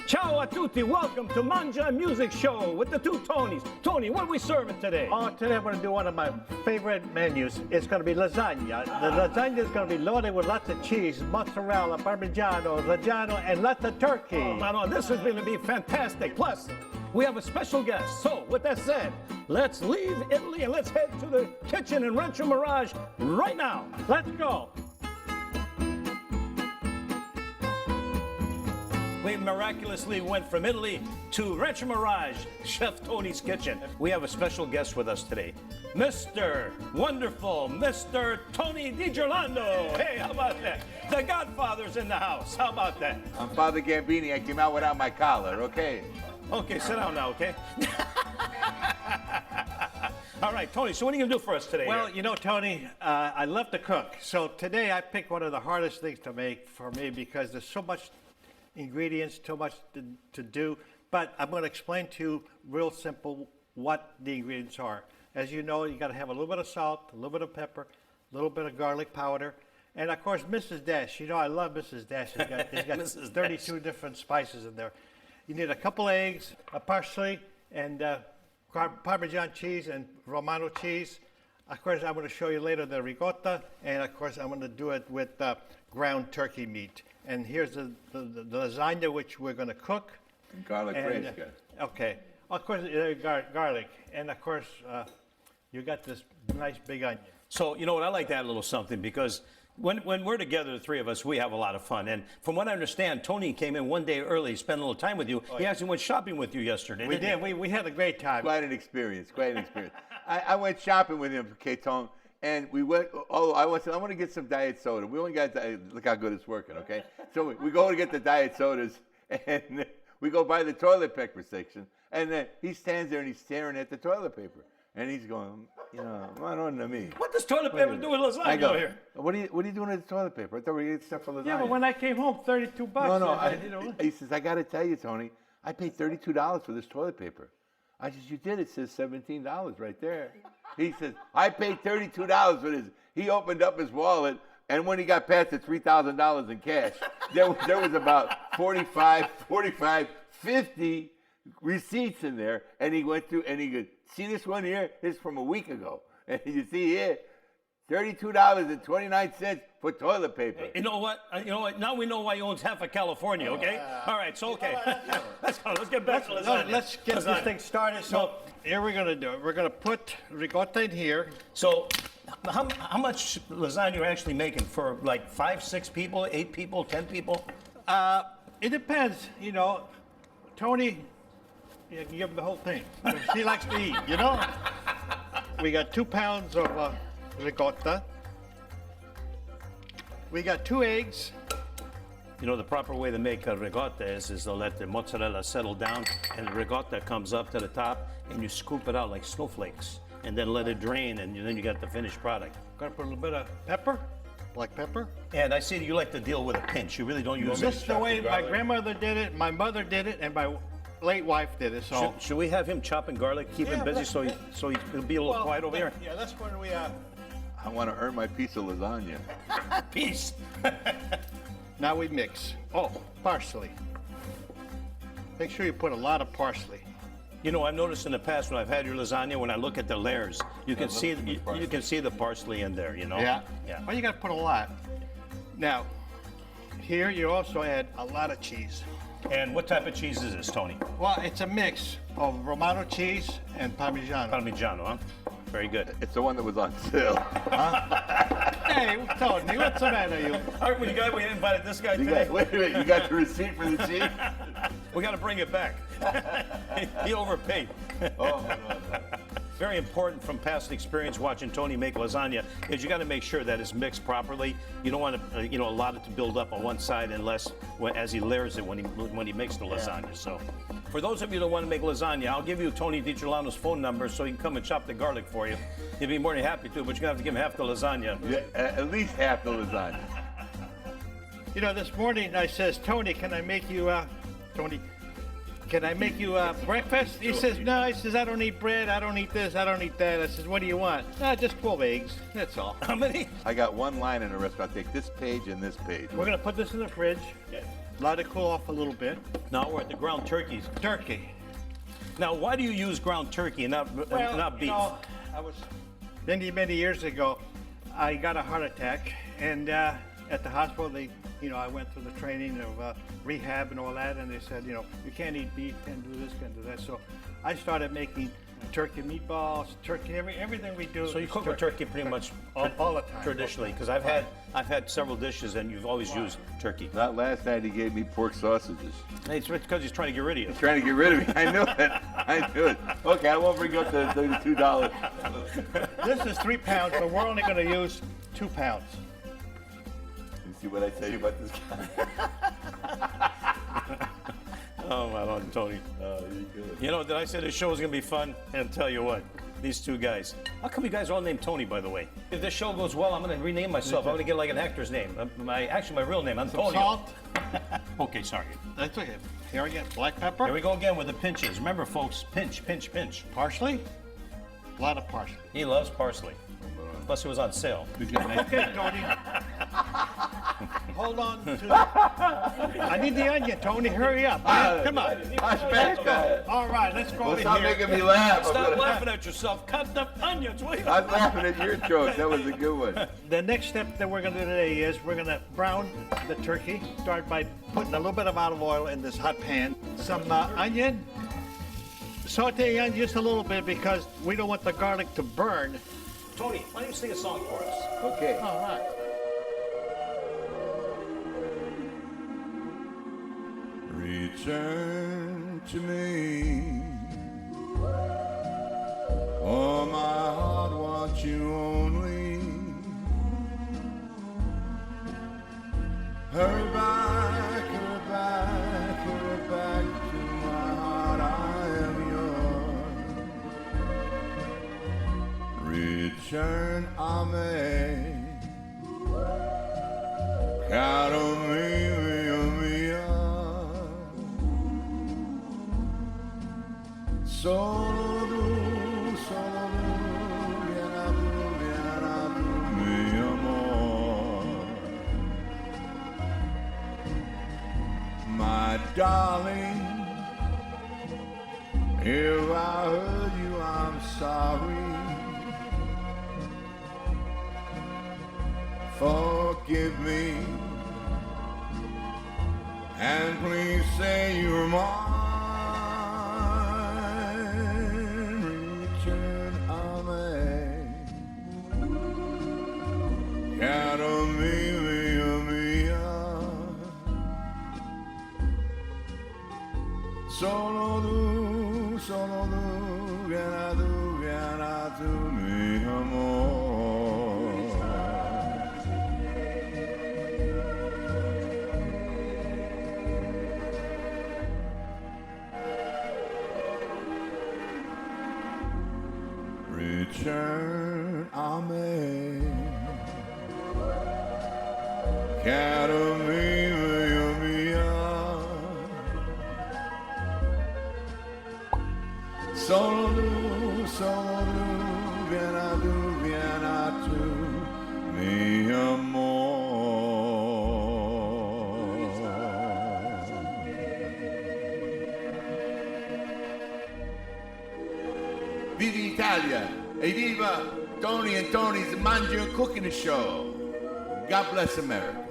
Ciao a tutti, welcome to Mangia Music Show with the two Tonys. Tony, what are we serving today? Oh, today I'm going to do one of my favorite menus. It's going to be lasagna. The lasagna is going to be loaded with lots of cheese, mozzarella, parmigiano, reggiano, and lots of turkey. Oh, no, this is going to be fantastic. Plus, we have a special guest. So, with that said, let's leave Italy and let's head to the kitchen in Rancho Mirage right now. Let's go. We miraculously went from Italy to Rancho Mirage, Chef Tony's kitchen. We have a special guest with us today, Mr. Wonderful, Mr. Tony DiGirlando. Hey, how about that? The Godfather's in the house. How about that? I'm Father Gambini. I came out without my collar, okay? Okay, sit down now, okay? All right, Tony, so what are you going to do for us today? Well, here? you know, Tony, I love to cook. So today I picked one of the hardest things to make for me because there's so much ingredients, too much to do. But I'm going to explain to you real simple what the ingredients are. As you know, you got to have a little bit of salt, a little bit of pepper, a little bit of garlic powder, and of course, Mrs. Dash. You know, I love Mrs. Dash. It's got Mrs. 32 different spices in there. You need a couple eggs, a parsley, and Parmesan cheese and Romano cheese. Of course, I'm going to show you later the ricotta, and of course, I'm going to do it with ground turkey meat. And here's the lasagna, which we're going to cook. Garlic fresca. Okay. Of course, garlic. And of course, you got this nice big onion. So, you know what, I like that little something because when we're together, the three of us, we have a lot of fun. And from what I understand, Tony came in one day early, spent a little time with you. He actually went shopping with you yesterday. We did. We had a great time. Quite an experience, quite an experience. I went shopping with him, K-Tone, and we went, I want to get some diet soda. We only got, look how good it's working, okay? So we go to get the diet sodas, and we go by the toilet paper section, and he stands there and he's staring at the toilet paper. And he's going, you know, not on to me. What does toilet paper do with lasagna I go, here? what are you doing with the toilet paper? I thought we were getting stuff for lasagna. Yeah, but when I came home, $32. No, he says, I got to tell you, Tony, I paid $32 for this toilet paper. I says, you did? It says $17 right there. He says, I paid $32 for this. He opened up his wallet, and when he got past the $3,000 in cash, there was about 50 receipts in there, and he went through, and he goes, see this one here? This is from a week ago. And you see here, $32.29 for toilet paper. You know what? Now we know why he owns half of California, okay? All right, so okay. Let's get back to lasagna. Let's get this thing started. So here we're going to do it. We're going to put ricotta in here. So how much lasagna are you actually making for like 5, 6 people, 8 people, 10 people? It depends, you know. Tony, you can give him the whole thing. She likes to eat, you know? We got 2 pounds of ricotta. We got 2 eggs. You know, the proper way to make a ricotta is to let the mozzarella settle down and the ricotta comes up to the top and you scoop it out like snowflakes and then let it drain and then you got the finished product. Gonna put a little bit of pepper, black pepper. And I see you like to deal with a pinch. You really don't use it. This is the way my grandmother did it, my mother did it, and my late wife did it. So should we have him chopping garlic, keep him busy so he'll be a little quiet over here? Yeah, that's when we I want to earn my piece of lasagna. Peace. Now we mix. Oh, parsley. Make sure you put a lot of parsley. You know, I've noticed in the past when I've had your lasagna, when I look at the layers, you can see the parsley in there. You know. Yeah. Yeah. Well, you got to put a lot. Now, here you also add a lot of cheese. And what type of cheese is this, Tony? Well, it's a mix of Romano cheese and Parmigiano. Parmigiano, huh? Very good. It's the one that was on sale. Hey, Tony, what's the matter, you? All right, we invited this guy today. Wait a minute, you got the receipt for the cheese? We got to bring it back. He overpaid. Oh, no. Very important from past experience watching Tony make lasagna is you got to make sure that it's mixed properly. You don't want to, allow it to build up on one side unless as he layers it when he makes the lasagna. So, for those of you that want to make lasagna, I'll give you Tony DiGirlando's phone number so he can come and chop the garlic for you. He'd be more than happy to, but you're gonna have to give him half the lasagna. Yeah, at least half the lasagna. You know, this morning I says, Tony, can I make you, Tony? Can I make you breakfast? He says, no. He says, I don't eat bread. I don't eat this. I don't eat that. I says, what do you want? Just 12 eggs. That's all. How many? I got one line in the restaurant. Take this page and this page. We're going to put this in the fridge. let it cool off a little bit. Now we're at the ground turkeys. Turkey. Now, why do you use ground turkey and not beef? I was many years ago. I got a heart attack, and at the hospital, I went through the training of rehab and all that, and they said, you can't eat beef, can't do this, can't do that. So I started making turkey meatballs, turkey, everything we do. So you is cook with turkey pretty much all the time. traditionally, because I've had several dishes and you've always used turkey. Not last night he gave me pork sausages. It's because he's trying to get rid of you. He's trying to get rid of me. I knew it. I knew it. Okay, I won't bring up the $2. This is 3 pounds, but we're only going to use 2 pounds. You see what I tell you about this guy? Oh, my Lord, Tony. Oh, you're good. Did I say this show was going to be fun? And tell you what, these two guys. How come you guys are all named Tony, by the way? If this show goes well, I'm going to rename myself. I'm going to get like an actor's name. My real name, Antonio. Salt. Okay, sorry. That's okay. Here again, black pepper. Here we go again with the pinches. Remember, folks, pinch, pinch, pinch. Parsley. A lot of parsley. He loves parsley. Plus, it was on sale. Okay, Tony. Hold on to. I need the onion, Tony. Hurry up. Come on. Let's go. All right, let's go over Stop here. making me laugh. Stop laughing at yourself. Cut the onions. What are you- I'm laughing at your joke. That was a good one. The next step that we're going to do today is we're going to brown the turkey. Start by putting a little bit of olive oil in this hot pan. Some onion. Saute onion just a little bit because we don't want the garlic to burn. Tony, why don't you sing a song for us? Okay. All right. Return to me. Oh, my heart wants you only. Hurry back, hurry back, hurry back to my heart. I am yours. Return, amen. Caro mio, mio. Solo tu, vieni tu, mio amor. My darling, if I hurt you, I'm sorry. Forgive me, and please say you're mine. Return, amen. Caro mio, mio. Solo tu, vieni tu, mio amor. Return, amen. Caro mio, mio. Solo tu, vieni tu, mio amor. Viva l'Italia e viva Tony and Tony's Mangia Cooking Show. God bless America.